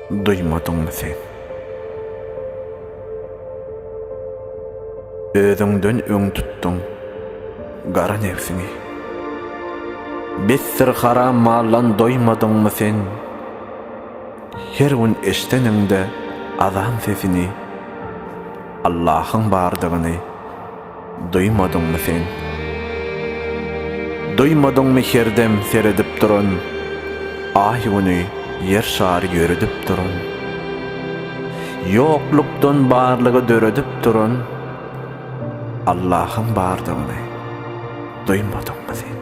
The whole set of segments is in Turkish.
Duymadыңmı sen? Özüňden öň tutduň gara nefsini. Bessir haram mallan doymadыңmı sen? Her gün eşteninde azan sesini, Allah'ın bardygyny duymadыңmı sen? Duymadыңmı herdem seredip duran, ay güni yer şary yöredip duran, yoklukdan barlygy döredip duran, Allah'ın bardygyny duymadыңmı sen?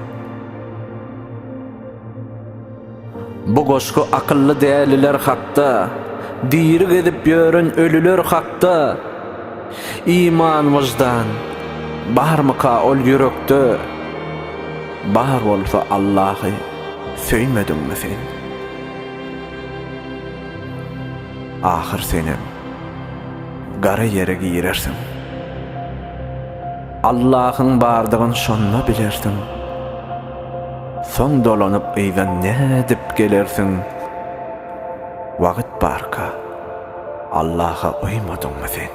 Bu goşku akıllı däliler hakda, diri gezip ýören ölüler hakda. İman vicdan barmyka ol ýürekde? Bar bolsa Allah'y söýmediňmi sen? Ahir senem gara ýere girersiň. Allah'ın bardygyny şonda bilersiň. Soň dolanyp eýdan nädip gelersiň? Wagt barka Allah'a uymadыңmı sen?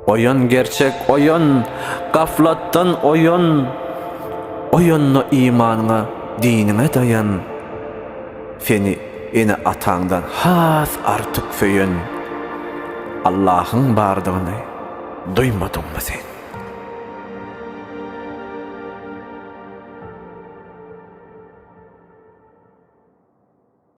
Oyan gerçek oyan, gaflattan oyan, oyanla imanına, dinine dayan. Seni ene ataňdan has artık söýen, Allah'ın bardygyny duymadыңmı sen?